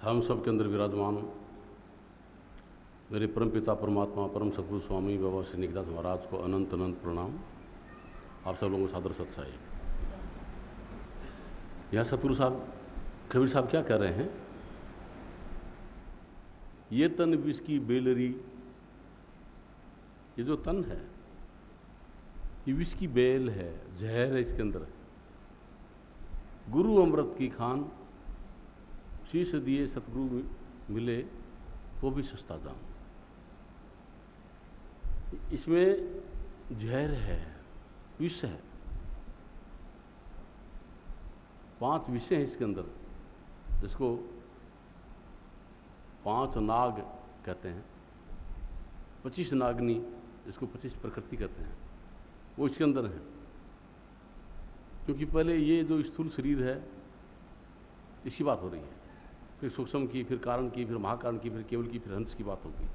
हम सब के अंदर विराजमान मेरे परम पिता परमात्मा परम सद्गुरु स्वामी बाबा श्री निकदास महाराज को अनंत अनंत प्रणाम। आप सब लोगों को सादर सत्साई। यहाँ सतगुरु साहब कबीर साहब क्या कह रहे हैं? ये तन विष की बेलरी, ये जो तन है ये विष की बेल है, जहर है इसके अंदर। गुरु अमृत की खान, शीश दिए सतगुरु मिले तो भी सस्ता दाम। इसमें जहर है, विष है, 5 विषय हैं इसके अंदर, जिसको 5 नाग कहते हैं, 25 नागनी, जिसको 25 प्रकृति कहते हैं, वो इसके अंदर है। क्योंकि पहले ये जो स्थूल शरीर है इसकी बात हो रही है, फिर सूक्ष्म की, फिर कारण की, फिर महाकारण की, फिर केवल की, फिर हंस की बात होगी।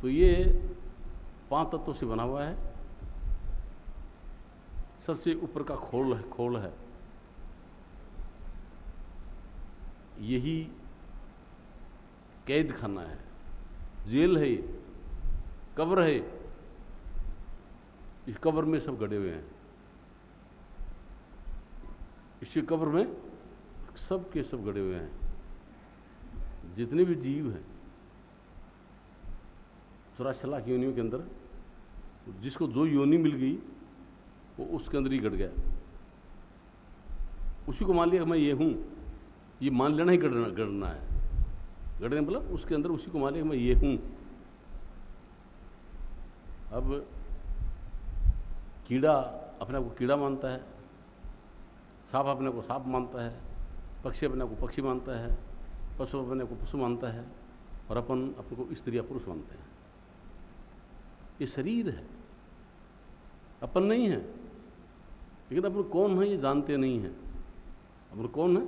तो ये 5 तत्वों से बना हुआ है। सबसे ऊपर का खोल है यही कैद खाना है, जेल है, ये कब्र है। इस कब्र में सब गड़े हुए हैं। इस कब्र में सब के सब गड़े हुए हैं, जितने भी जीव हैं 84 लाख योनियों के अंदर। जिसको जो योनि मिल गई वो उसके अंदर ही गड़ गया। उसी को मान लिया कि मैं ये हूं, ये मान लेना ही गड़ना है। गड़ने मतलब उसके अंदर उसी को मान लिया कि मैं ये हूं। अब कीड़ा अपने को कीड़ा मानता है, सांप अपने को सांप मानता है, पक्षी अपने को पक्षी मानता है, पशु अपने को पशु मानता है, और अपन अपने को स्त्री या पुरुष मानते हैं। ये शरीर है, अपन नहीं है। लेकिन अपन कौन है ये जानते नहीं हैं। अपन कौन है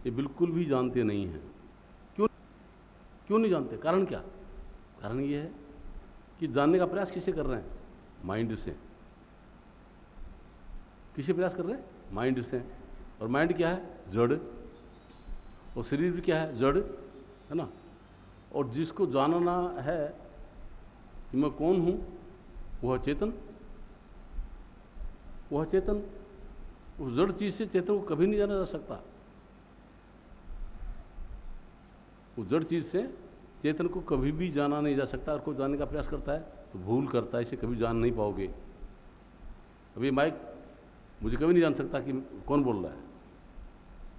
ये बिल्कुल भी जानते नहीं हैं। क्यों नहीं जानते? कारण क्या? कारण ये है कि जानने का प्रयास किसे कर रहे हैं? माइंड से। किसे प्रयास कर रहे हैं? माइंड से। और माइंड क्या है? जड़। और शरीर भी क्या है? जड़ है ना। और जिसको जानना है कि मैं कौन हूं, वह चेतन। वह चेतन। उस जड़ चीज से चेतन को कभी नहीं जाना जा सकता। उस जड़ चीज से चेतन को कभी भी जाना नहीं जा सकता। और कोई जानने का प्रयास करता है तो भूल करता है, इसे कभी जान नहीं पाओगे। अब ये माइक मुझे कभी नहीं जान सकता कि कौन बोल रहा है,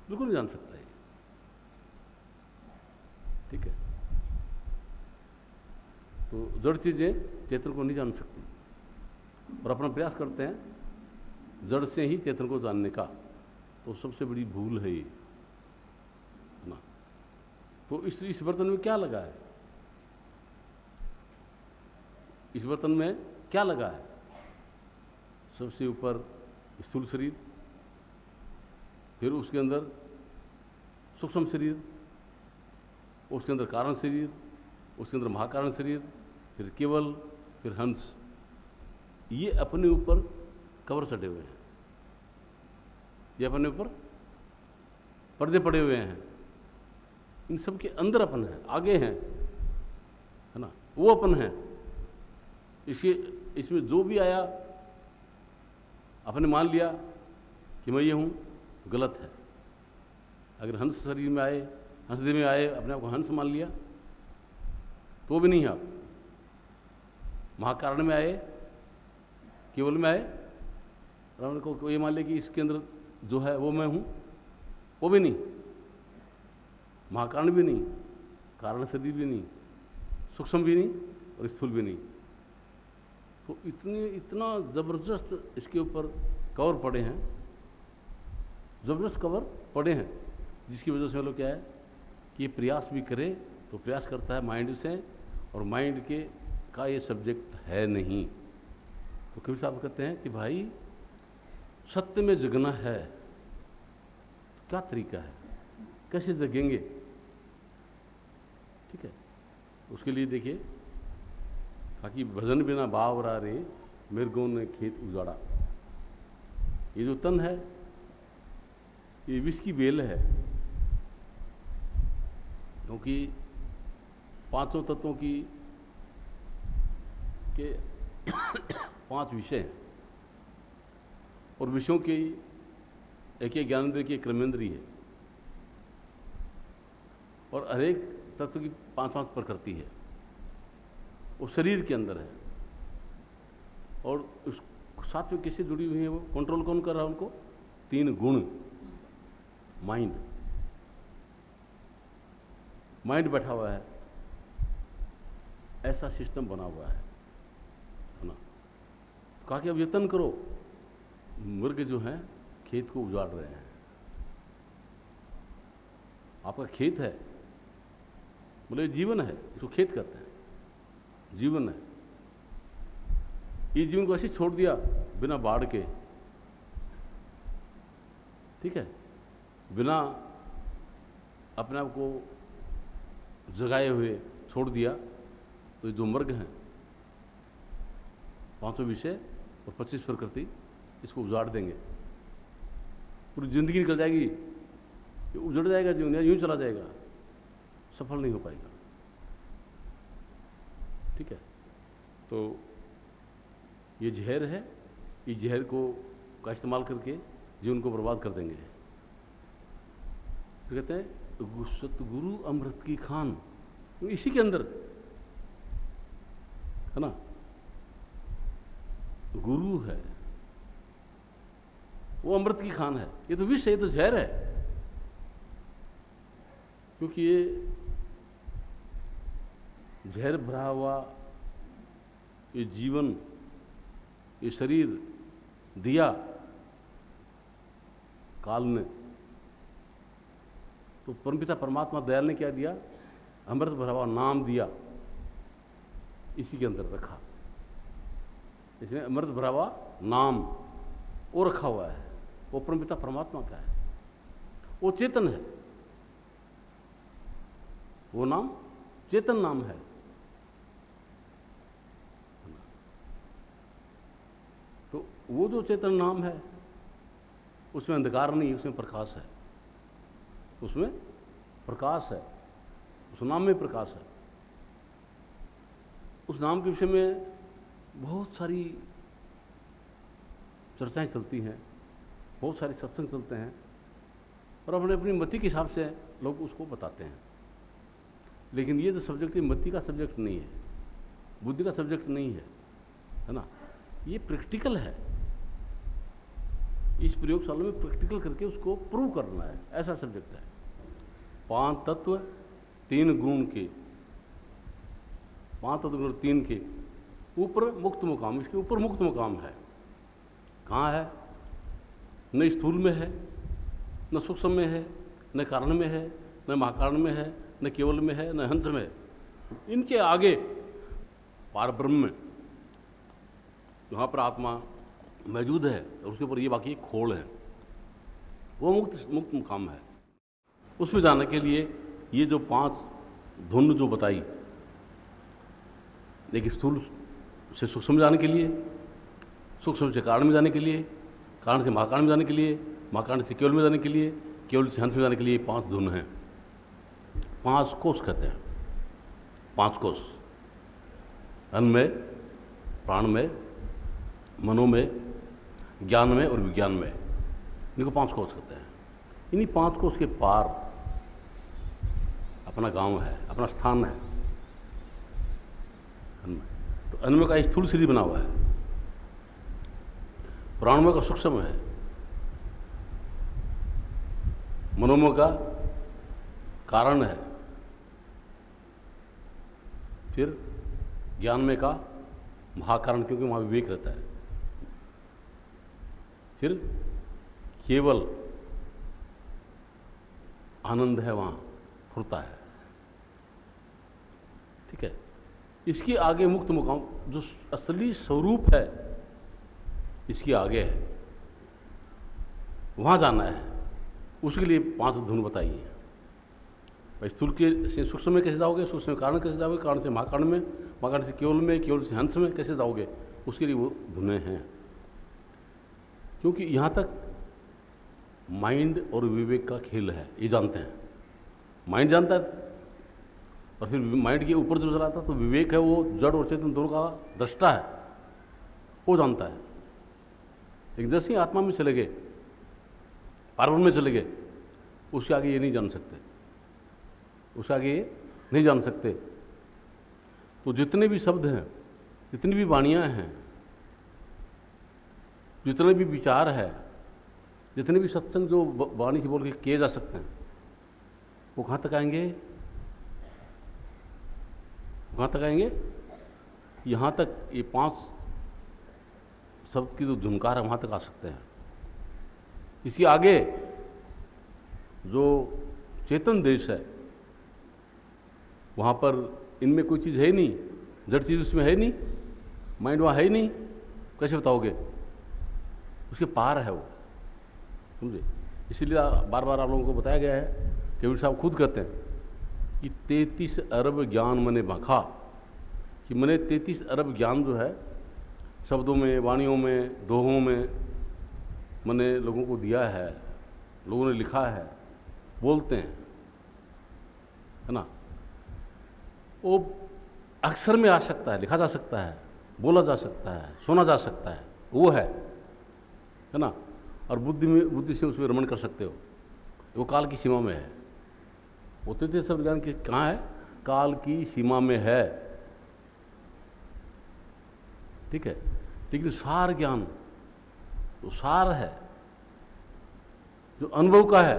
बिल्कुल नहीं जान सकता है। ठीक है। तो जड़ चीजें चेतन को नहीं जान सकती, और अपना प्रयास करते हैं जड़ से ही चेतन को जानने का। तो सबसे बड़ी भूल है ये ना। तो इस बर्तन में क्या लगा है? इस बर्तन में क्या लगा है? सबसे ऊपर स्थूल शरीर, फिर उसके अंदर सूक्ष्म शरीर, उसके अंदर कारण शरीर, उसके अंदर महाकारण शरीर, फिर केवल, फिर हंस। ये अपने ऊपर कवर चढ़े हुए हैं। ये अपने ऊपर पर्दे पड़े हुए हैं। इन सब के अंदर अपन है, आगे हैं, है ना। वो अपन है। इसमें जो भी आया अपने मान लिया कि मैं ये हूं, तो गलत है। अगर हंस शरीर में आए, हंस देह में आए, अपने आप को हंस मान लिया तो भी नहीं है आप। महाकारण में आए, केवल में आए, और को ये मान लिया कि इसके अंदर जो है वो मैं हूं, वो भी नहीं। महाकारण भी नहीं, कारण शरीर भी नहीं, सूक्ष्म भी नहीं, और स्थूल भी नहीं। तो इतना जबरदस्त इसके ऊपर कवर पड़े हैं, जबरदस्त कवर पड़े हैं, जिसकी वजह से लोग क्या है कि ये प्रयास भी करे तो प्रयास करता है माइंड से, और माइंड के का ये सब्जेक्ट है नहीं। तो कबीर साहब कहते हैं कि भाई सत्य में जगना है तो क्या तरीका है, कैसे जगेंगे? ठीक है। उसके लिए देखिए, ताकि भजन बिना बावरा रे मृगों ने खेत उजाड़ा। ये जो तन है ये विष की बेल है, क्योंकि पांचों तत्वों की के 5 विषय हैं और विषयों की एक ज्ञानेंद्रिय की क्रमेंद्रिय है और हर एक तत्व की 5-5 प्रकृति है। वो शरीर के अंदर है और उस साथ में किससे जुड़ी हुई है? वो कंट्रोल कौन कर रहा है उनको? 3 गुण। माइंड बैठा हुआ है, ऐसा सिस्टम बना हुआ है ना। कहा कि अब यत्न करो, मुर्ग जो हैं खेत को उजाड़ रहे हैं। आपका खेत है, बोले जीवन है, इसको खेत कहते हैं, जीवन है। इस जीवन को ऐसे छोड़ दिया बिना बाढ़ के, ठीक है, बिना अपने आप को जगाए हुए छोड़ दिया, तो ये जो मर्ग हैं 500 विषय और 25 प्रकृति, इसको उजाड़ देंगे, पूरी जिंदगी निकल जाएगी, ये उजड़ जाएगा जीवन, यूं चला जाएगा, सफल नहीं हो पाएगा। ठीक है, तो ये जहर है, इस जहर का इस्तेमाल करके जीवन को बर्बाद कर देंगे। तो कहते हैं सतगुरु अमृत की खान, इसी के अंदर है ना, गुरु है, वो अमृत की खान है। ये तो विष है, ये तो जहर है, क्योंकि ये जहर भरा हुआ ये जीवन, ये शरीर दिया काल ने, तो परमपिता परमात्मा दयाल ने क्या दिया? अमृत भरा हुआ नाम दिया, इसी के अंदर रखा। इसमें अमृत भरा हुआ नाम वो रखा हुआ है, वो परमपिता परमात्मा का है, वो चेतन है, वो नाम चेतन नाम है। तो वो जो चेतन नाम है, उसमें अंधकार नहीं, उसमें प्रकाश है, उसमें प्रकाश है, उस नाम में प्रकाश है। उस नाम के विषय में बहुत सारी चर्चाएं चलती हैं, बहुत सारे सत्संग चलते हैं और अपने अपनी मति के हिसाब से लोग उसको बताते हैं। लेकिन ये जो सब्जेक्ट है, मति का सब्जेक्ट नहीं है, बुद्धि का सब्जेक्ट नहीं है ना, ये प्रैक्टिकल है। इस प्रयोगशाला में प्रैक्टिकल करके उसको प्रूव करना है, ऐसा सब्जेक्ट है। 5 तत्व 3 गुण के, 5 तत्व गुण 3 के ऊपर मुक्त मुकाम, इसके ऊपर मुक्त मुकाम है। कहाँ है? न स्थूल में है, न सूक्ष्म में है, न कारण में है, न महाकारण में है, न केवल में है, न हंस में है। इनके आगे पार ब्रह्म में, जहाँ पर आत्मा मौजूद है और उसके ऊपर ये बाकी खोल है, वो मुक्त मुकाम है। उसमें जाने के लिए ये जो 5 धुन जो बताई, एक स्थूल से सूक्ष्म जाने के लिए, सूक्ष्म से कारण में जाने के लिए, कारण से महाकारण में जाने के लिए, महाकारण से केवल में जाने के लिए, केवल से हंस में जाने के लिए 5 धुन हैं। 5 कोष कहते हैं, 5 कोष, अन्न में, प्राण में, मनो में, ज्ञान में और विज्ञान में, इनको 5 कोष कहते हैं। इन्हीं 5 कोष के पार अपना गांव है, अपना स्थान है अन्न में। तो अन्न में का स्थूल शरीर बना हुआ है, प्राणमय का सूक्ष्म है, मनोमय का कारण है, फिर ज्ञानमय का महाकारण, क्योंकि वहाँ विवेक रहता है, फिर केवल आनंद है, वहाँ फुरता है। ठीक है, इसके आगे मुक्त मुकाम जो असली स्वरूप है, इसके आगे है, वहाँ जाना है। उसके लिए 5 धुन बताई है। स्थूल के से सूक्ष्म में कैसे जाओगे, सूक्ष्म में कारण कैसे जाओगे, कारण से महाकारण में, महाकारण से केवल में, केवल से हंस में कैसे जाओगे, उसके लिए वो धुनें हैं। क्योंकि यहाँ तक माइंड और विवेक का खेल है, ये जानते हैं। माइंड जानता है और फिर माइंड के ऊपर जो चला था, तो विवेक है वो जड़ और चेतन दोनों का दृष्टा है, वो जानता है। लेकिन जैसे ही आत्मा में चले गए, पारब्रह्म में चले गए, उसके आगे ये नहीं जान सकते, उसके आगे ये नहीं जान सकते। तो जितने भी शब्द हैं, जितनी भी वाणियाँ हैं, जितने भी विचार है, जितने भी सत्संग जो वाणी से बोल के किए जा सकते हैं, वो कहाँ तक आएंगे? कहाँ तक आएंगे? यहाँ तक, ये 5 शब्द की जो धुनकार है वहाँ तक आ सकते हैं। इसके आगे जो चेतन देश है, वहाँ पर इनमें कोई चीज़ है ही नहीं, जड़ चीज़ उसमें है ही नहीं, माइंड वहाँ है ही नहीं, कैसे बताओगे? उसके पार है वो, समझे? इसीलिए बार बार आप लोगों को बताया गया है, कबीर साहब खुद कहते हैं कि 33 अरब ज्ञान मने बखा, कि मैंने 33 अरब ज्ञान जो है शब्दों में, वाणियों में, दोहों में मैंने लोगों को दिया है, लोगों ने लिखा है, बोलते हैं, है ना? वो अक्षर में आ सकता है, लिखा जा सकता है, बोला जा सकता है, सुना जा सकता है, वो है ना? और बुद्धि से उसमें रमण कर सकते हो, वो काल की सीमा में है। वो 33 अरब ज्ञान की कहाँ है? काल की सीमा में है, ठीक है? लेकिन सार ज्ञान, जो सार है, जो अनुभव का है,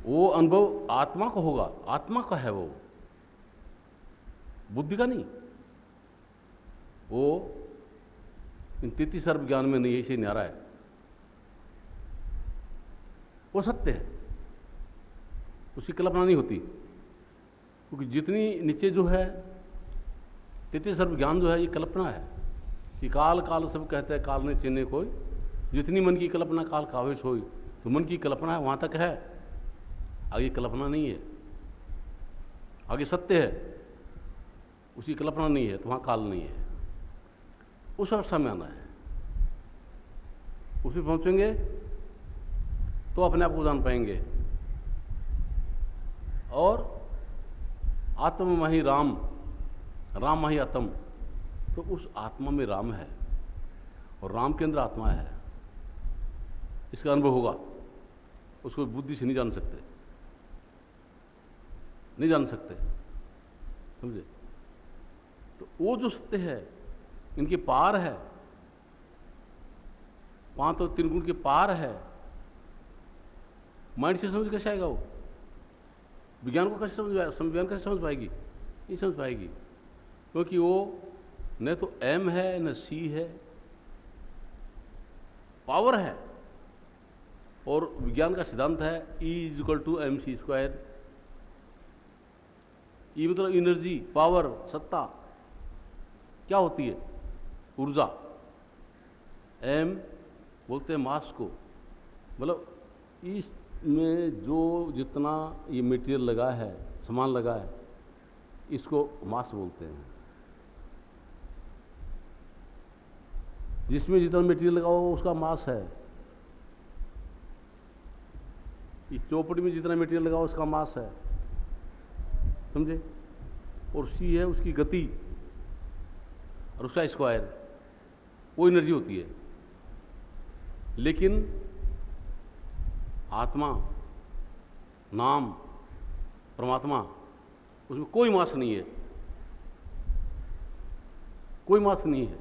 वो अनुभव आत्मा को होगा, आत्मा का है वो, बुद्धि का नहीं। वो इन 33 अरब ज्ञान में नहीं है, इसे न्यारा है, वो सत्य है, उसकी कल्पना नहीं होती। क्योंकि जितनी नीचे जो है 33 अरब ज्ञान जो है, ये कल्पना है कि काल काल सब कहते हैं, काल ने चिन्हे कोई, जितनी मन की कल्पना काल कावेश होई। तो मन की कल्पना है, वहाँ तक है, आगे कल्पना नहीं है, आगे सत्य है, उसकी कल्पना नहीं है, तो वहाँ काल नहीं है। उस अवस्था में आना है, उसी पहुँचेंगे तो अपने आप को जान पाएंगे। और आत्म माही राम, राम माही आत्म, तो उस आत्मा में राम है और राम के अंदर आत्मा है, इसका अनुभव होगा। उसको बुद्धि से नहीं जान सकते, नहीं जान सकते, समझे? तो वो जो सत्य है, इनके पार है, 5 तो 3 गुण के पार है। माइंड से समझ कैसे आएगा वो? विज्ञान को कैसे विज्ञान कैसे समझ पाएगी? नहीं समझ पाएगी, क्योंकि वो न तो एम है न सी है, पावर है। और विज्ञान का सिद्धांत है E=mc²। ई मतलब एनर्जी, पावर, सत्ता। क्या होती है? ऊर्जा। एम बोलते हैं मास को, मतलब इसमें जो जितना ये मटेरियल लगा है, सामान लगा है, इसको मास बोलते हैं। जिसमें जितना मटेरियल लगा हो उसका मास है। इस चौपड़ी में जितना मटेरियल लगा हो उसका मास है, समझे? और सी है उसकी गति और उसका स्क्वायर, वो एनर्जी होती है। लेकिन आत्मा, नाम, परमात्मा, उसमें कोई मास नहीं है, कोई मास नहीं है।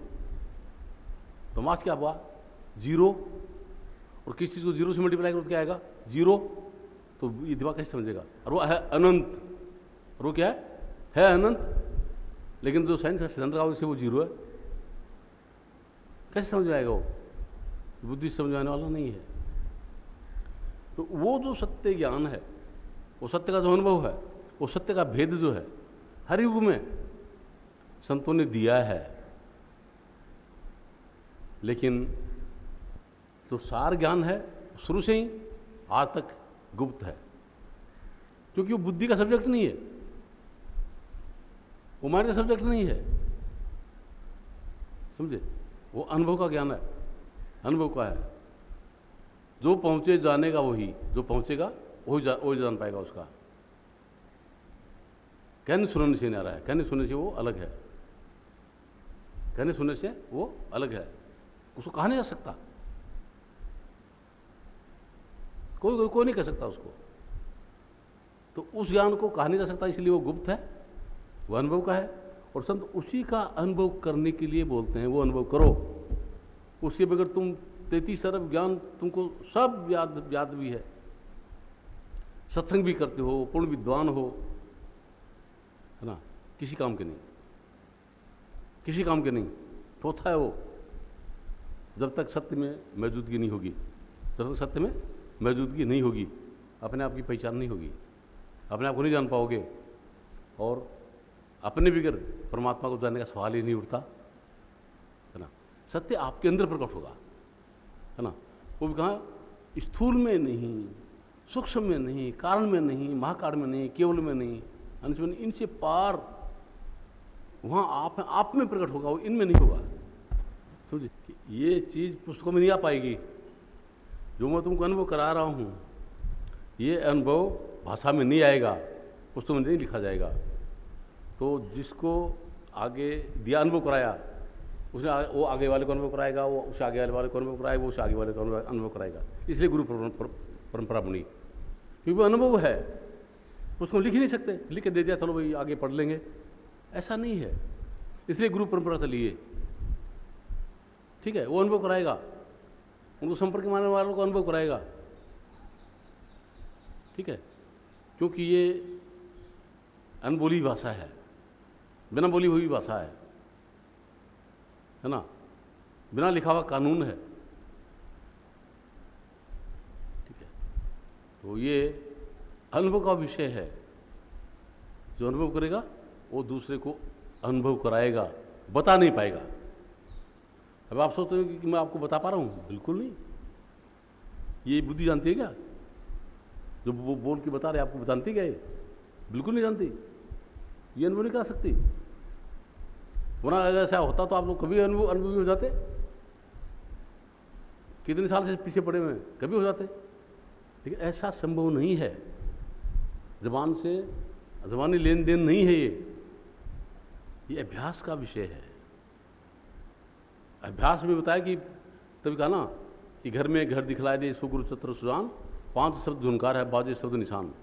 तो मास क्या हुआ? जीरो। और किस चीज़ को जीरो से मल्टीप्लाई करो तो क्या आएगा? जीरो। तो ये दिमाग कैसे समझेगा? और वो है अनंत, और वो क्या है अनंत। लेकिन जो साइंस का सिद्धांत लगा उससे वो जीरो है, कैसे समझ आएगा वो? बुद्धि समझाने वाला नहीं है। तो वो जो सत्य ज्ञान है, वो सत्य का जो अनुभव है, वो सत्य का भेद जो है, हर युग में संतों ने दिया है। लेकिन जो सार ज्ञान है शुरू से ही आज तक गुप्त है, क्योंकि वो बुद्धि का सब्जेक्ट नहीं है, वो माइंड का सब्जेक्ट नहीं है, समझे? वो अनुभव का ज्ञान है, अनुभव का है। जो पहुंचे जानेगा वही, जो पहुंचेगा वही जान पाएगा उसका। कहने सुनने से नहीं आ रहा है, कहने सुनने से वो अलग है, कहने सुनने से वो अलग है, उसको कहा नहीं जा सकता, कोई नहीं कह सकता उसको। तो उस ज्ञान को कहा नहीं जा सकता, इसलिए वो गुप्त है, वो अनुभव का है। और संत उसी का अनुभव करने के लिए बोलते हैं, वो अनुभव करो। उसके बगैर तुम 33 अरब ज्ञान तुमको सब याद भी है, सत्संग भी करते हो, पूर्ण विद्वान हो, है ना, किसी काम के नहीं, किसी काम के नहीं, थोथा है वो। जब तक सत्य में मौजूदगी नहीं होगी, जब तक सत्य में मौजूदगी नहीं होगी, अपने आप की पहचान नहीं होगी, अपने आप को नहीं जान पाओगे, और अपने बगैर परमात्मा को जानने का सवाल ही नहीं उठता, है ना। सत्य आपके अंदर प्रकट होगा, है ना। वो भी कहाँ, स्थूल में नहीं, सूक्ष्म में नहीं, कारण में नहीं, महाकारण में नहीं, केवल में नहीं, अंश में नहीं, इनसे पार वहाँ आप में प्रकट होगा, वो इनमें नहीं होगा। समझे, ये चीज़ पुस्तकों में नहीं आ पाएगी। जो मैं तुमको अनुभव करा रहा हूँ, ये अनुभव भाषा में नहीं आएगा, पुस्तकों में नहीं लिखा जाएगा। तो जिसको आगे दिया अनुभव कराया, उसने वो आगे वाले को अनुभव कराएगा, वो उसे आगे वाले को अनुभव कराएगा, वो उसे आगे वाले को अनुभव कराएगा। इसलिए गुरु परंपरा बनी, क्योंकि वो अनुभव है, उसको लिख ही नहीं सकते, लिख के दे दिया चलो भाई आगे पढ़ लेंगे, ऐसा नहीं है। इसलिए गुरु परंपरा से लिए, ठीक है, वो अनुभव कराएगा, उनको संपर्क मानने वालों को अनुभव कराएगा, ठीक है, क्योंकि ये अनबोली भाषा है, बिना बोली हुई भाषा है ना, बिना लिखा हुआ कानून है, ठीक है। तो ये अनुभव का विषय है, जो अनुभव करेगा वो दूसरे को अनुभव कराएगा, बता नहीं पाएगा। अब आप सोचते हो कि मैं आपको बता पा रहा हूँ, बिल्कुल नहीं। ये बुद्धि जानती है क्या, जो वो बोल के बता रहे आपको बताती क्या है? बिल्कुल नहीं जानती, ये अनुभव नहीं करा सकती। वरना अगर ऐसा होता तो आप लोग कभी अनुभवी हो जाते, कितने साल से पीछे पड़े हुए हैं, कभी हो जाते। लेकिन ऐसा संभव नहीं है, जबान से जबानी लेन देन नहीं है, ये अभ्यास का विषय है। अभ्यास में बताया कि तभी कहा ना कि घर में घर दिखलाए दे सुगुरु चतुर सुजान, 5 शब्द झुनकार है बाजे शब्द निशान।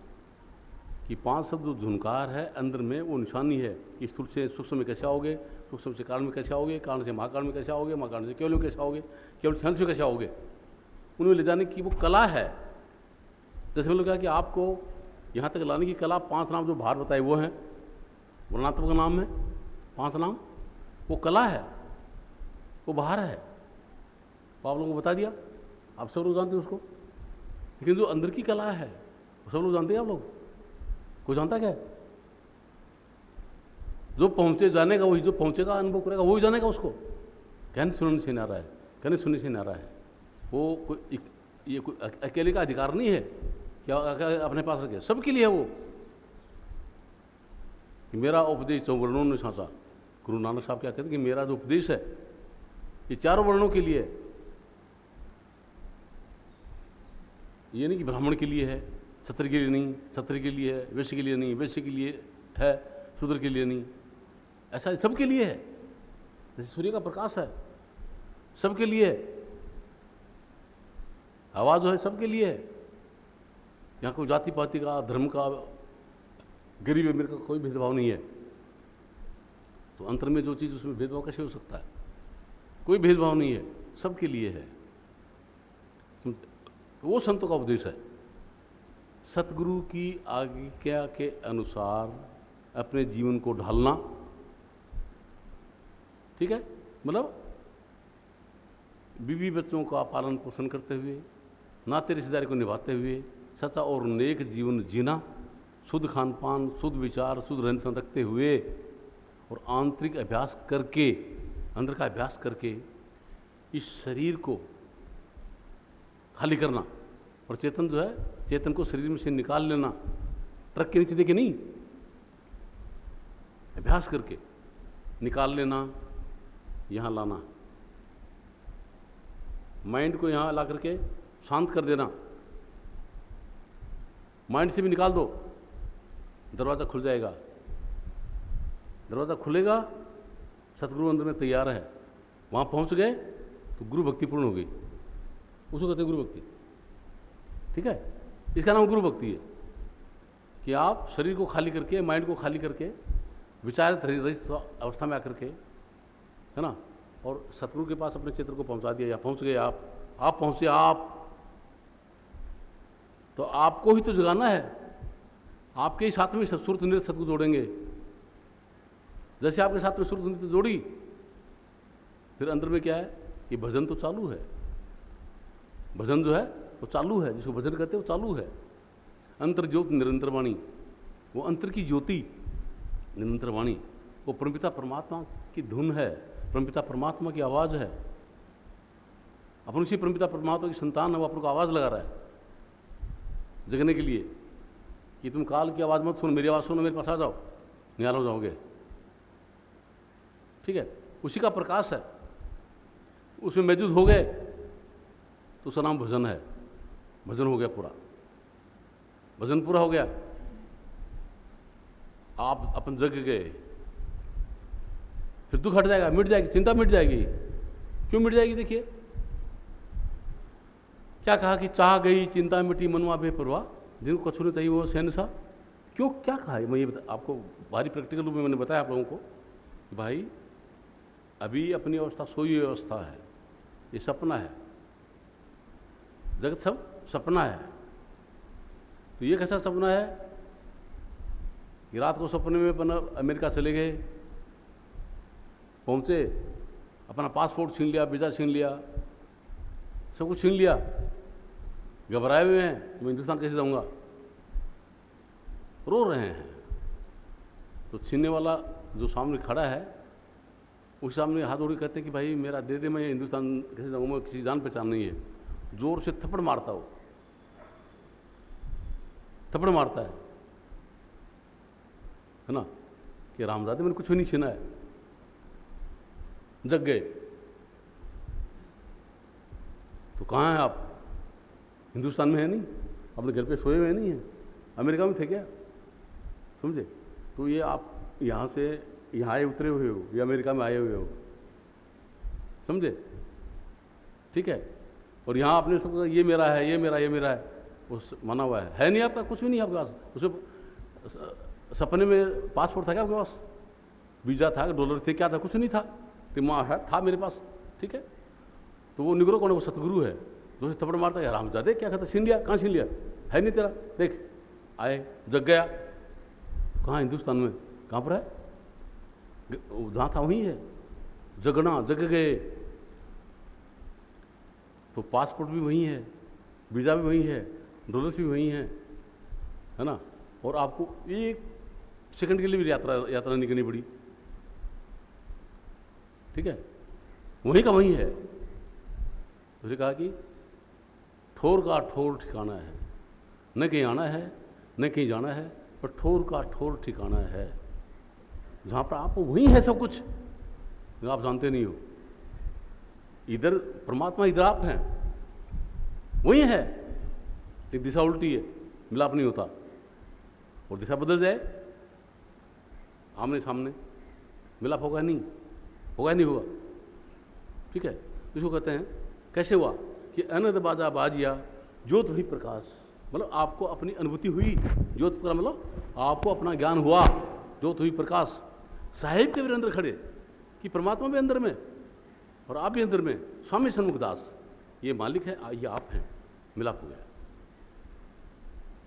कि 5 शब्द झुनकार है, अंदर में वो निशानी है कि स्थूल से सूक्ष्म में कैसे आओगे, सूक्ष्म से कारण में कैसे आओगे, कारण से महाकारण में कैसे आओगे, महाकारण से केवल में कैसे आओगे, केवल से अंश में कैसे आओगे। उन्हें ले जाने की वो कला है। जैसे मतलब क्या कि आपको यहाँ तक लाने की कला, 5 नाम जो बाहर बताए वो हैं, वर्णात्मक का नाम है 5 नाम, वो कला है, वो बाहर है, वो आप लोगों को बता दिया, आप सब लोग जानते हैं उसको। लेकिन जो अंदर की कला है वो सब लोग जानते हैं, आप लोग कोई जानता क्या है? जो पहुंचे जानेगा वही, जो पहुंचेगा अनुभव करेगा वही जानेगा उसको। कहने सुनने से नहीं आ रहा है, कहने सुनने से नहीं आ रहा है। वो कोई ये कोई अकेले का अधिकार नहीं है क्या अपने पास रखे, सबके लिए है वो। कि मेरा उपदेश 4 वर्णों ने सांसा, गुरु नानक साहब क्या कहते हैं कि मेरा जो उपदेश है ये 4 वर्णों के लिए है। ये नहीं कि ब्राह्मण के लिए है, क्षत्रिय के लिए नहीं, क्षत्रिय के लिए है, वैश्य के लिए नहीं, वैश्य के लिए है, शूद्र के लिए नहीं, ऐसा सबके लिए है। जैसे सूर्य का प्रकाश है, सबके लिए है। आवाज़ जो है सबके लिए है। यहाँ कोई जाति पाति का, धर्म का, गरीब अमीर का कोई भेदभाव नहीं है। तो अंतर में जो चीज़, उसमें भेदभाव कैसे हो सकता है? कोई भेदभाव नहीं है, सबके लिए है। तो वो संतों का उपदेश है, सतगुरु की आज्ञा के अनुसार अपने जीवन को ढालना, ठीक है। मतलब बीवी बच्चों का पालन पोषण करते हुए, नाते रिश्तेदारी को निभाते हुए सच्चा और नेक जीवन जीना, शुद्ध खान पान, शुद्ध विचार, शुद्ध रहन सहन रखते हुए, और आंतरिक अभ्यास करके, अंदर का अभ्यास करके इस शरीर को खाली करना। और चेतन जो है, चेतन को शरीर में से निकाल लेना, ट्रक के नीचे देके नहीं, अभ्यास करके निकाल लेना, यहाँ लाना, माइंड को यहाँ ला करके शांत कर देना। माइंड से भी निकाल दो, दरवाज़ा खुल जाएगा, दरवाज़ा खुलेगा, सतगुरु अंदर में तैयार है, वहाँ पहुँच गए तो गुरु भक्ति पूर्ण हो गई, उसको कहते हैं गुरु भक्ति। ठीक है, इसका नाम गुरु भक्ति है कि आप शरीर को खाली करके, माइंड को खाली करके, विचारित रहित अवस्था में आकर के, है ना, और सतगुरु के पास अपने चित्र को पहुंचा दिया, या पहुंच गए आप पहुंचे, तो आपको ही तो जगाना है, आपके ही साथ में सुरत नृत्य सतगुरु जोड़ेंगे। जैसे आपके साथ में सुरत नृत्य जोड़ी, फिर अंदर में क्या है, ये भजन तो चालू है, भजन जो है वो चालू है, जिसको भजन कहते हैं वो चालू है। अंतर ज्योत निरंतर वाणी, वो अंतर की ज्योति निरंतर वाणी, वो परमपिता परमात्मा की धुन है, परमपिता परमात्मा की आवाज़ है। अपन उसी परमपिता परमात्मा की संतान है, वो अपन को आवाज़ लगा रहा है जगने के लिए कि तुम काल की आवाज़ मत सुनो, मेरी आवाज़ सुनो, मेरे पास आ जाओ, निहाल हो जाओगे। ठीक है, उसी का प्रकाश है, उसमें मौजूद हो गए तो उसका नाम भजन है। भजन हो गया पूरा, भजन पूरा हो गया, आप अपन जग गए, फिर दुख हट जाएगा, मिट जाएगी, चिंता मिट जाएगी। क्यों मिट जाएगी? देखिए क्या कहा कि चाह गई चिंता मिटी मनवा बेपरवाह, जिनको कछु नहीं चाहिए वो सहन सा। क्यों, क्या कहा है? मैं ये आपको भारी प्रैक्टिकल रूप में मैंने बताया आप लोगों को कि भाई अभी अपनी अवस्था सोई हुई अवस्था है, ये सपना है, जगत सब सपना है। तो ये कैसा सपना है कि रात को सपने में अपन अमेरिका चले गए, पहुंचे, अपना पासपोर्ट छीन लिया, वीज़ा छीन लिया, सब कुछ छीन लिया, घबराए हुए हैं मैं हिंदुस्तान कैसे जाऊंगा, रो रहे हैं। तो छीनने वाला जो सामने खड़ा है, उस सामने हाथ जोड़ के कहते हैं कि भाई मेरा दे दे, मैं हिंदुस्तान कैसे जाऊंगा, किसी जान पहचान नहीं है। जोर से थप्पड़ मारता हो, थप्पड़ मारता है ना, कि रामजादे मैंने कुछ भी नहीं छीना है। जग गए तो कहाँ हैं आप? हिंदुस्तान में है नहीं, अपने घर पे सोए हुए नहीं हैं, अमेरिका में थे क्या? समझे? तो ये आप यहाँ से यहाँ आए उतरे हुए हो या अमेरिका में आए हुए हो, समझे? ठीक है, और यहाँ आपने सब ये मेरा है, ये मेरा, ये मेरा है, उस माना हुआ है नहीं आपका, कुछ भी नहीं आपके पास। उसे सपने में पासपोर्ट था क्या आपके पास? वीज़ा था, डॉलर थे, क्या था? कुछ नहीं था। तो माँ है, था मेरे पास, ठीक है। तो वो निगरो कौन है? वो सतगुरु है, जो थप्पड़ मारता है, हरामजादे क्या कहता, छीन लिया, कहाँ छीन लिया, है नहीं तेरा, देख आए, जग गया। कहाँ? हिंदुस्तान में। कहाँ पर है? जहाँ था वहीं है, जगना, जग गए। तो पासपोर्ट भी वहीं है, वीज़ा भी वहीं है, डॉलर्स भी वहीं है ना, और आपको एक सेकंड के लिए भी यात्रा नहीं करनी पड़ी, ठीक है, वहीं का वहीं है। उसने कहा कि ठोर का ठोर ठिकाना है, न कहीं आना है न कहीं जाना है, पर ठोर का ठोर ठिकाना है, जहाँ पर आप वहीं है सब कुछ, जो आप जानते नहीं हो। इधर परमात्मा, इधर आप हैं, वहीं है, एक दिशा उल्टी है, मिलाप नहीं होता, और दिशा बदल जाए आमने सामने, मिलाप होगा नहीं, होगा नहीं होगा, ठीक है। इसको कहते हैं, कैसे हुआ कि अनद बाजा बाजिया ज्योत भी प्रकाश, मतलब आपको अपनी अनुभूति हुई, ज्योत का मतलब आपको अपना ज्ञान हुआ, ज्योत हुई प्रकाश। साहिब के भी अंदर खड़े कि परमात्मा भी अंदर में और आप भी अंदर में, स्वामी सन्मुखदास ये मालिक है, ये आप हैं, मिलाप हो गया।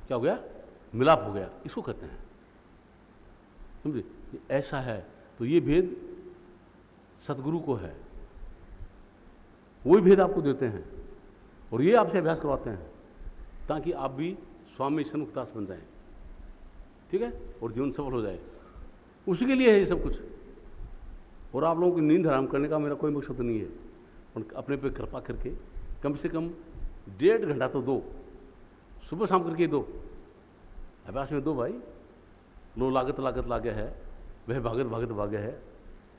क्या हो गया? मिलाप हो गया, इसको कहते हैं, समझे? ऐसा है। तो ये भेद सतगुरु को है, वही भेद आपको देते हैं और ये आपसे अभ्यास करवाते हैं ताकि आप भी स्वामी सन्मुखदास बन जाएं, ठीक है, और जीवन सफल हो जाए। उसी के लिए है ये सब कुछ। और आप लोगों की नींद हराम करने का मेरा कोई मकसद नहीं है, और अपने पे कृपा करके कम से कम 1.5 घंटा तो दो, सुबह शाम करके दो, अभ्यास में दो भाई। लो लागत लागत लागे है, वह भागत भागत भागे है,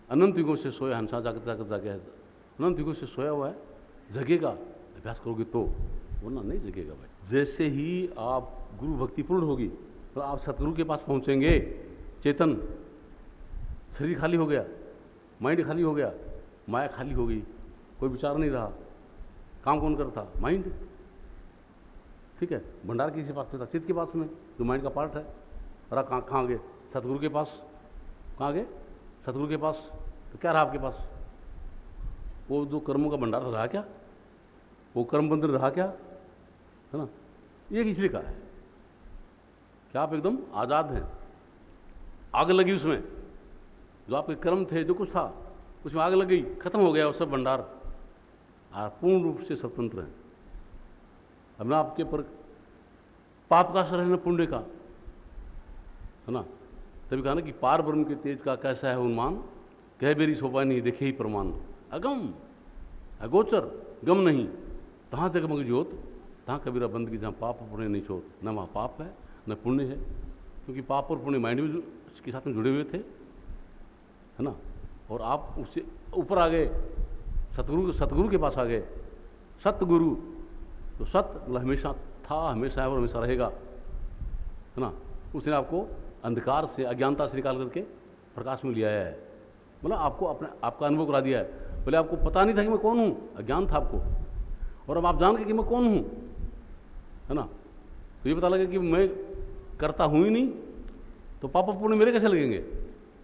अनंत युगों से सोया हंसा जागत जागत जागे है, अनंत युगों से सोया हुआ है, जगेगा, अभ्यास करोगे तो, वरना नहीं जगेगा भाई। जैसे ही आप गुरु भक्ति पूर्ण होगी तो आप सतगुरु के पास पहुंचेंगे, चेतन शरीर खाली हो गया, माइंड खाली हो गया, माया खाली हो गई, कोई विचार नहीं रहा, काम कौन करता? माइंड। ठीक है, भंडार किसी के पास में था? चित्त के पास में, जो माइंड का पार्ट है। और आप कहाँ गए? सतगुरु के पास। कहाँ गए? सतगुरु के पास। तो क्या रहा आपके पास? वो जो कर्मों का भंडार रहा क्या? वो कर्म बंधन रहा क्या? है ना? ये इसलिए कहा है कि आप एकदम आज़ाद हैं। आग लगी उसमें, जो आपके कर्म थे, जो कुछ था उसमें आग लग गई, खत्म हो गया वो सब भंडार। आप पूर्ण रूप से स्वतंत्र हैं। अब ना आपके पर पाप का असर है ना पुण्य का, है ना? तभी कहा ना कि पार ब्रह्म के तेज का कैसा है उन्मान, कह बेरी शोभा नहीं देखे ही प्रमाण। अगम अगोचर गम नहीं, तहाँ जगमग ज्योत, तहाँ कबीरा बंद की, जहाँ पाप और पुण्य नहीं छोड़। न वहाँ पाप है न पुण्य है, क्योंकि पाप और पुण्य माइंड भी उसके साथ में जुड़े हुए थे, है ना? और आप उससे ऊपर आ गए, सतगुरु के पास आ गए। सतगुरु तो सत्य हमेशा था, हमेशा है और हमेशा रहेगा, है ना? उसने आपको अंधकार से, अज्ञानता से निकाल करके प्रकाश में ले आया है। मतलब आपको आपका अनुभव करा दिया है। पहले आपको पता नहीं था कि मैं कौन हूँ, अज्ञान था आपको, और अब आप जान के कि मैं कौन हूँ, है ना? तो ये पता लगे कि मैं करता हूँ ही नहीं, तो पाप पुण्य मेरे कैसे लगेंगे?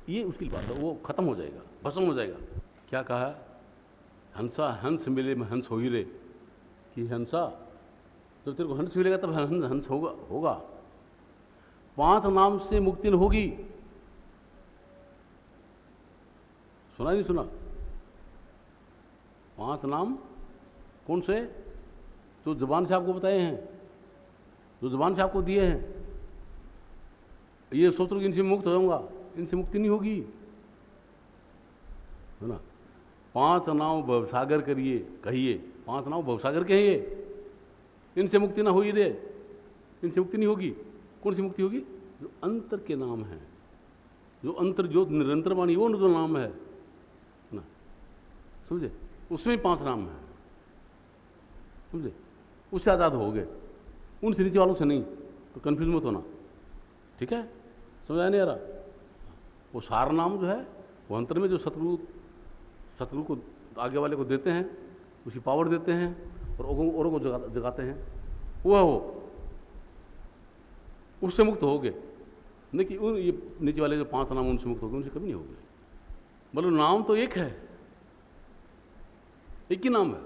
ये उसकी बात है, वो खत्म हो जाएगा, भस्म हो जाएगा। क्या कहा है? हंसा हंस मिले में हंस हो ही रे, कि हंसा, जब तेरे को हंस मिलेगा तब हंस होगा। 5 नाम से मुक्ति न होगी। सुना नहीं सुना? 5 नाम कौन से? जो जुबान से आपको बताए हैं, जो जुबान से आपको दिए हैं। ये सोच लो कि इनसे मुक्त हो जाऊंगा, इनसे मुक्ति नहीं होगी, है ना? 5 नाव भवसागर करिए, कहिए 5 नाव भवसागर के हैं ये, इनसे मुक्ति ना हुई रे, इनसे मुक्ति नहीं होगी। कौन सी मुक्ति होगी? जो अंतर के नाम है, जो अंतर जो निरंतर वाणी, वो जो नाम है ना, समझे? उसमें 5 नाम है, समझे? उससे आज़ाद हो गए, उनसे नीचे वालों से नहीं। तो कन्फ्यूज मत होना, ठीक है? समझ नहीं आ रहा? वो सार नाम जो है, वो अंतर में जो सतगुरु को आगे वाले को देते हैं, उसी पावर देते हैं और औरों को जगाते हैं, वो है वो। उससे मुक्त हो गए। नहीं कि ये नीचे वाले जो 5 नाम उनसे मुक्त हो गए, उनसे कभी नहीं हो गए। मतलब नाम तो एक है, एक ही नाम है।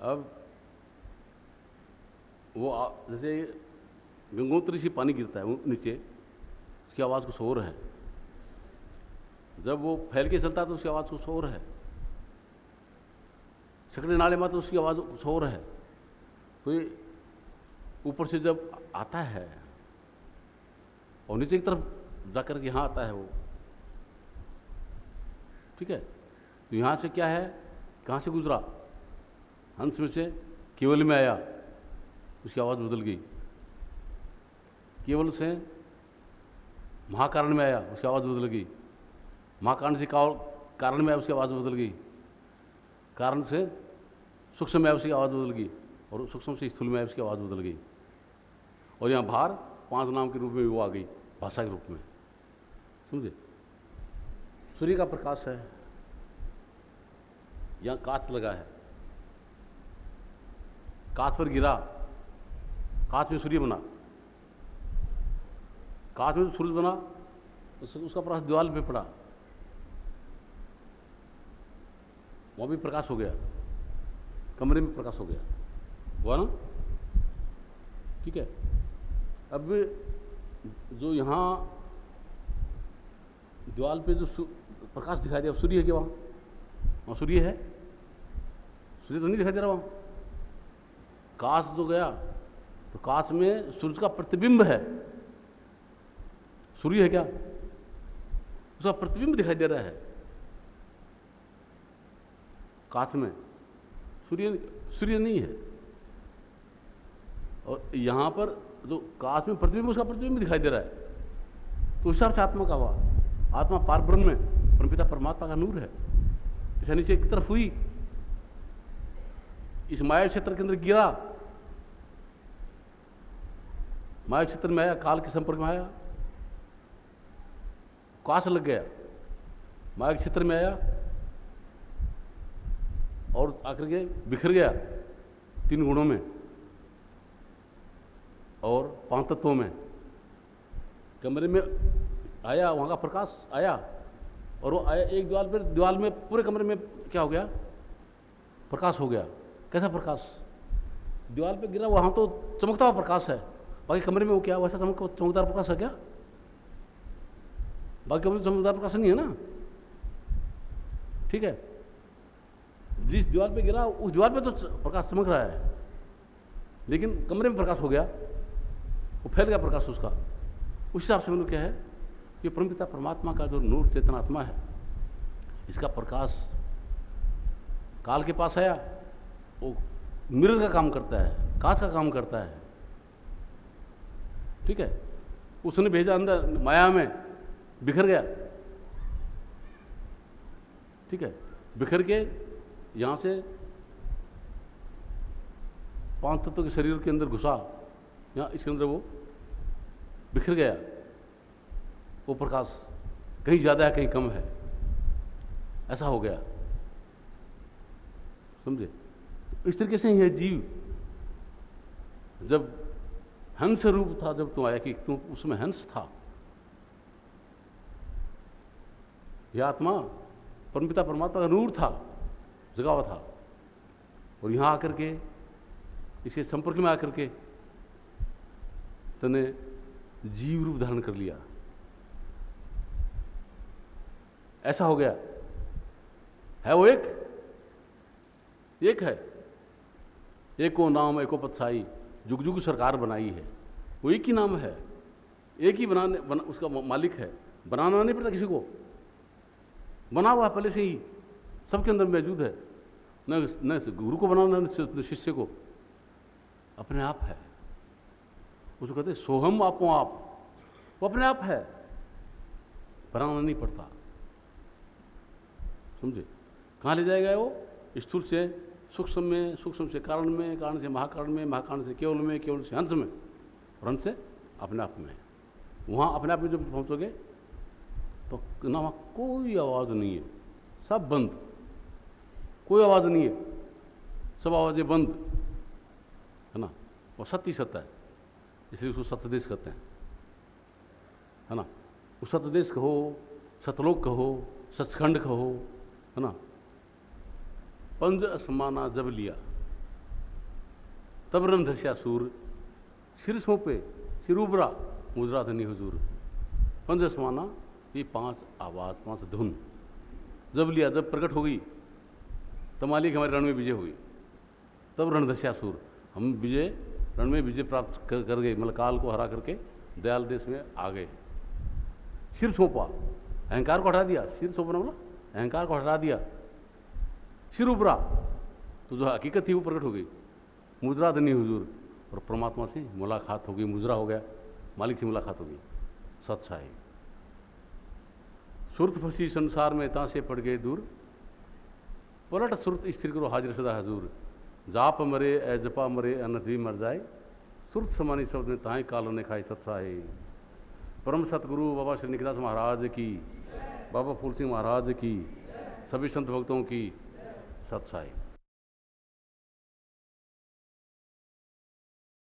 अब वो जैसे गंगोत्री से पानी गिरता है नीचे, उसकी आवाज़ कुछ और है। जब वो फैल के चलता है तो उसकी आवाज़ कुछ और है। सकड़े नाले में तो उसकी आवाज़ कुछ और है। तो ये ऊपर से जब आता है और नीचे की तरफ जाकर के यहाँ आता है वो, ठीक है? तो यहाँ से क्या है, कहाँ से गुजरा? हंस में से केवल में आया, उसकी आवाज़ बदल गई। केवल से महाकारण में आया, उसकी आवाज़ बदल गई। महाकारण से कारण में आया, उसकी आवाज़ बदल गई। कारण से सूक्ष्म में आया, उसकी आवाज़ बदल गई। और सूक्ष्म से स्थूल में आया, उसकी आवाज़ बदल गई। और यहाँ बाहर 5 नाम के रूप में वो आ गई, भाषा के रूप में, समझे? सूर्य का प्रकाश है, यहाँ कांच लगा है, कांच पर गिरा, कांच में सूर्य बना। कांच में जो सूर्य बना, उसका प्रकाश दीवार पे पड़ा, वहाँ भी प्रकाश हो गया, कमरे में प्रकाश हो गया, हुआ ना? ठीक है? अब जो यहाँ दीवार पे जो प्रकाश दिखाई दिया, सूर्य है क्या वहाँ? वहाँ सूर्य है? सूर्य तो नहीं दिखाई दे रहा वहाँ। कांच जो गया तो कांच में सूर्य का प्रतिबिंब है। सूर्य है क्या? उसका प्रतिबिंब दिखाई दे रहा है कांच में, सूर्य नहीं है। और यहाँ पर जो कांच में प्रतिबिंब, उसका प्रतिबिंब दिखाई दे रहा है। तो उस हिसाब से आत्मा का हुआ। आत्मा पार ब्रह्म में परमपिता परमात्मा का नूर है। जैसे नीचे एक तरफ हुई, इस माया क्षेत्र के अंदर गिरा, माया क्षेत्र में आया, काल के संपर्क में आया, कास लग गया, माया के चित्र में आया और आकर के बिखर गया 3 गुणों में और 5 तत्वों में। कमरे में आया, वहाँ का प्रकाश आया और वो आया एक दीवार में पूरे कमरे में क्या हो गया, प्रकाश हो गया। कैसा प्रकाश? दीवार पे गिरा, वहाँ तो चमकता हुआ प्रकाश है, बाकी कमरे में वो क्या वैसा चमकदार प्रकाश है क्या? बाकी कमरे में चमकदार प्रकाश नहीं है ना, ठीक है। जिस दीवार पे गिरा उस दीवार पे तो प्रकाश चमक रहा है, लेकिन कमरे में प्रकाश हो गया, वो फैल गया प्रकाश उसका। उस हिसाब से मतलब क्या है, ये परमपिता परमात्मा का जो नूर चेतनात्मा है, इसका प्रकाश काल के पास आया, वो मिरर का काम करता है, कांच का काम करता है, ठीक है। उसने भेजा अंदर माया में, बिखर गया, ठीक है। बिखर के यहाँ से 5 तत्वों के शरीर के अंदर घुसा, यहाँ इसके अंदर वो बिखर गया। वो प्रकाश कहीं ज़्यादा है कहीं कम है, ऐसा हो गया, समझे। इस तरीके से यह जीव जब हंस रूप था, जब तुम आया कि तुम उसमें हंस था, यह आत्मा परमपिता परमात्मा का नूर था, जगा हुआ था, और यहाँ आकर के इसके संपर्क में आकर के तने जीव रूप धारण कर लिया, ऐसा हो गया। है वो एक है, एको नाम एको पतसाई, जुग जुग सरकार बनाई है, वो एक ही नाम है, एक ही उसका मालिक है, बनाना नहीं पड़ता किसी को, बना हुआ पहले से ही सबके अंदर मौजूद है, न गुरु को बनाना न शिष्य को, अपने आप है। उसको कहते सोहम आपो आप, वो अपने आप है, बनाना नहीं पड़ता, समझे। कहाँ ले जाएगा वो? स्थूल से सूक्ष्म में, सूक्ष्म से कारण में, कारण से महाकारण में, महाकारण से केवल में, केवल से हंस में, और हंस से अपने आप में। वहाँ अपने आप में जब पहुँचोगे तो ना वहाँ कोई आवाज़ नहीं है, सब बंद, कोई आवाज़ नहीं है, सब आवाज़ें बंद है ना। वो सत्य ही सत्य है, इसलिए उसको सत्यदेश कहते हैं, है ना। उस सत्यदेश कहो, सतलोक कहो, सचखंड कहो, है ना। पंज असमाना जब लिया तब रन धस्या सूर, सिर सौंपे सिर उबरा मुजरा धनी हुजूर। पंज असमाना, ये 5 आवाज़, 5 धुन जब लिया, जब प्रकट हो गई, तब मालिक हमारे रण में विजय हुई, तब रणधस्यासुर, हम विजय, रण में विजय प्राप्त कर गए, मतलब काल को हरा करके दयाल देश में आ गए। सिर सौंपा, अहंकार को हटा दिया, सिर सौंपना मतलब अहंकार को हटा दिया, सिर उबरा, तो जो हकीकत थी वो प्रकट हो गई, मुद्रा धनी हुजूर, और परमात्मा से मुलाकात हो गई, मुजरा हो गया, मालिक से मुलाकात हो गई, सत्साई। सुरत फंसी संसार में ता से पड़ गए दूर, पलट सुरत स्थिर करो हाजिर सदा हजूर। जाप मरे ए जपा मरे अनथ भी मर जाए, सुरत समानी शब्द ने ताए काल ने खाई सत्साई। परम सतगुरु बाबा श्री निकदास महाराज की, बाबा फूल सिंह महाराज की, सभी संत भक्तों की सत्साई।